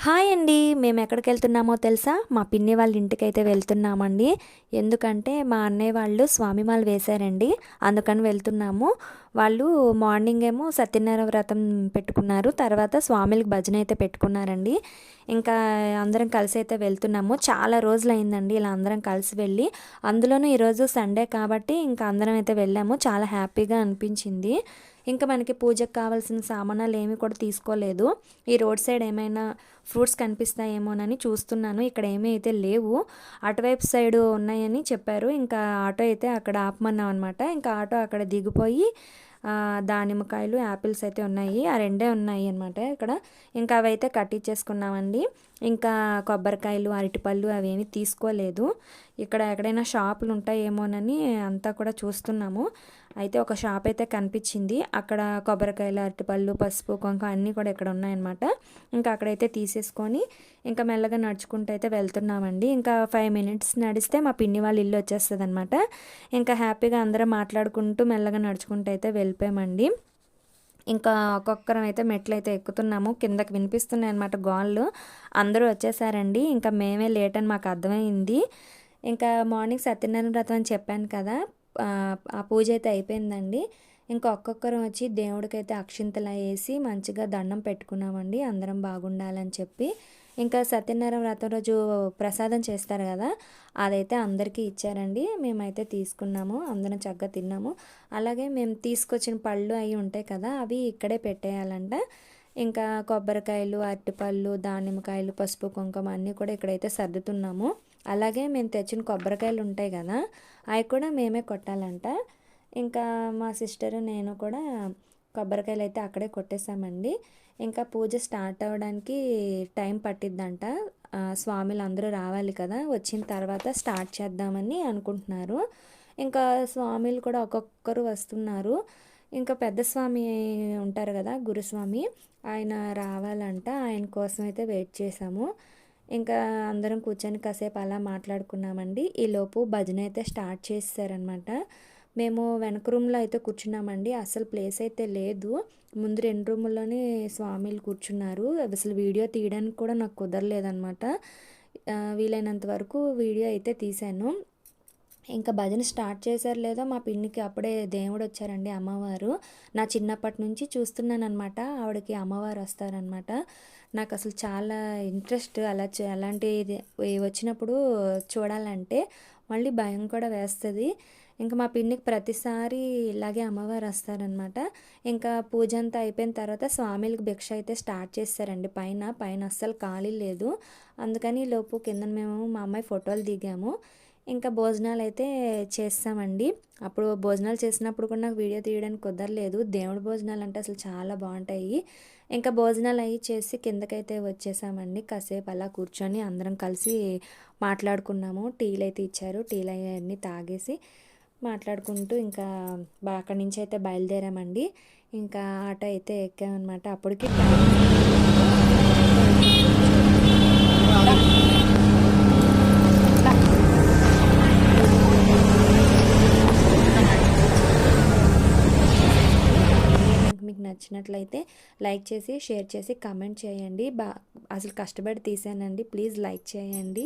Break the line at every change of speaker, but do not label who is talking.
Hi అండి. మేము ఎక్కడికెళ్తున్నామో తెలుసా? మా పిన్ని వాళ్ళ ఇంటికైతే వెళ్తున్నామండి. ఎందుకంటే మా అన్నయ్య వాళ్ళు స్వామిమాల వేశారండి. అందుకని వెళ్తున్నాము. వాళ్ళు మార్నింగ్ ఏమో సత్యనారాయణ వ్రతం పెట్టుకున్నారు. తర్వాత స్వామిలకి భజన అయితే పెట్టుకున్నారండి. ఇంకా అందరం కలిసి అయితే వెళ్తున్నాము. చాలా రోజులైందండి ఇలా అందరం కలిసి వెళ్ళి. అందులోనూ ఈరోజు సండే కాబట్టి ఇంకా అందరం అయితే వెళ్ళాము. చాలా హ్యాపీగా అనిపించింది. ఇంకా మనకి పూజకు కావాల్సిన సామానాలు ఏమి కూడా తీసుకోలేదు. ఈ రోడ్ సైడ్ ఏమైనా ఫ్రూట్స్ కనిపిస్తాయేమోనని చూస్తున్నాను. ఇక్కడ ఏమీ అయితే లేవు. అటువైపు సైడ్ ఉన్నాయని చెప్పారు. ఇంకా ఆటో అయితే అక్కడ ఆపమన్నాం అనమాట. ఇంకా ఆటో అక్కడ దిగిపోయి దానిమ్మకాయలు, యాపిల్స్ అయితే ఉన్నాయి. ఆ రెండే ఉన్నాయి అనమాట ఇక్కడ. ఇంకా అవైతే కట్టించేసుకున్నామండి. ఇంకా కొబ్బరికాయలు, అరటిపళ్ళు అవేమీ తీసుకోలేదు. ఇక్కడ ఎక్కడైనా షాపులు ఉంటాయేమోనని అంతా కూడా చూస్తున్నాము. అయితే ఒక షాప్ అయితే కనిపించింది. అక్కడ కొబ్బరికాయలు, అరటిపళ్ళు, పసుపు, కుంకుమ అన్నీ కూడా ఇక్కడ ఉన్నాయన్నమాట. ఇంకా అక్కడైతే తీసేసుకొని ఇంకా మెల్లగా నడుచుకుంటూ అయితే వెళ్తున్నామండి. ఇంకా 5 మినిట్స్ నడిస్తే మా పిన్ని వాళ్ళ ఇల్లు వచ్చేస్తుంది అనమాట. ఇంకా హ్యాపీగా అందరం మాట్లాడుకుంటూ మెల్లగా నడుచుకుంటూ అయితే వెళ్ళిపోయామండి. ఇంకా ఒక్కొక్కరం అయితే మెట్లు అయితే ఎక్కుతున్నాము. కిందకి వినిపిస్తున్నాయి అనమాట గోళ్ళు. అందరూ వచ్చేసారండి. ఇంకా మేమే లేట్ అని మాకు అర్థమైంది. ఇంకా మార్నింగ్ సత్యనారాయణ వ్రతం అని చెప్పాను కదా, ఆ పూజ అయితే అయిపోయిందండి. ఇంకా ఒక్కొక్కరం వచ్చి దేవుడికైతే అక్షింతలు వేసి మంచిగా దండం పెట్టుకున్నామండి, అందరం బాగుండాలని చెప్పి. ఇంకా సత్యనారాయణ వ్రతం రోజు ప్రసాదం చేస్తారు కదా, అదైతే అందరికీ ఇచ్చారండి. మేమైతే తీసుకున్నాము, అందరం చక్కగా తిన్నాము. అలాగే మేము తీసుకొచ్చిన పళ్ళు అవి ఉంటాయి కదా, అవి ఇక్కడే పెట్టేయాలంట. ఇంకా కొబ్బరికాయలు, అరటిపళ్ళు, దానిమ్మకాయలు, పసుపు, కుంకుమ అన్నీ కూడా ఇక్కడైతే సర్దుతున్నాము. అలాగే మేము తెచ్చిన కొబ్బరికాయలు ఉంటాయి కదా, అవి కూడా మేమే కొట్టాలంట. ఇంకా మా సిస్టరు నేను కూడా కొబ్బరికాయలు అయితే అక్కడే కొట్టేసామండి. ఇంకా పూజ స్టార్ట్ అవ్వడానికి టైం పట్టిద్దంట. స్వాములు అందరూ రావాలి కదా, వచ్చిన తర్వాత స్టార్ట్ చేద్దామని అనుకుంటున్నారు. ఇంకా స్వాములు కూడా ఒక్కొక్కరు వస్తున్నారు. ఇంకా పెద్ద స్వామి ఉంటారు కదా, గురుస్వామి, ఆయన రావాలంట. ఆయన కోసం అయితే వెయిట్ చేసాము. ఇంకా అందరం కూర్చొని కాసేపు అలా మాట్లాడుకున్నామండి. ఈలోపు భజన అయితే స్టార్ట్ చేశారనమాట. మేము వెనక రూమ్లో అయితే కూర్చున్నామండి. అసలు ప్లేస్ అయితే లేదు. ముందు 2 రూముల్లోనే స్వామిలు కూర్చున్నారు. అసలు వీడియో తీయడానికి కూడా నాకు కుదరలేదనమాట. వీలైనంత వరకు వీడియో అయితే తీశాను. ఇంకా భజన స్టార్ట్ చేశారు లేదో, మా పిన్నికి అప్పుడే దేవుడు వచ్చారండి, అమ్మవారు. నా చిన్నప్పటి నుంచి చూస్తున్నాను అనమాట, ఆవిడకి అమ్మవారు వస్తారనమాట. నాకు అసలు చాలా ఇంట్రెస్ట్ అలాంటిది వచ్చినప్పుడు చూడాలంటే. మళ్ళీ భయం కూడా వేస్తుంది. ఇంకా మా పిన్నికి ప్రతిసారి ఇలాగే అమ్మవారు వస్తారనమాట. ఇంకా పూజ అంతా అయిపోయిన తర్వాత స్వామిలకు భిక్ష అయితే స్టార్ట్ చేస్తారండి. పైన అస్సలు ఖాళీ లేదు. అందుకని లోపు కింద మేము మా అమ్మాయి ఫోటోలు దిగాము. ఇంకా భోజనాలు అయితే చేస్తామండి. అప్పుడు భోజనాలు చేసినప్పుడు కూడా నాకు వీడియో తీయడానికి కుదరలేదు. దేవుడి భోజనాలు అంటే అసలు చాలా బాగుంటాయి. ఇంకా భోజనాలు అవి చేసి కిందకైతే వచ్చేసామండి. కాసేపు అలా కూర్చొని అందరం కలిసి మాట్లాడుకున్నాము. టీలు అయితే ఇచ్చారు. టీలు అవన్నీ తాగేసి మాట్లాడుకుంటూ ఇంకా అక్కడి నుంచి అయితే బయలుదేరామండి. ఇంకా ఆటో అయితే ఎక్కామన్నమాట. అప్పటికి మీకు నచ్చినట్లయితే లైక్ చేసి, షేర్ చేసి, కామెంట్ చేయండి. అసలు కష్టపడి తీసానండి, ప్లీజ్ లైక్ చేయండి.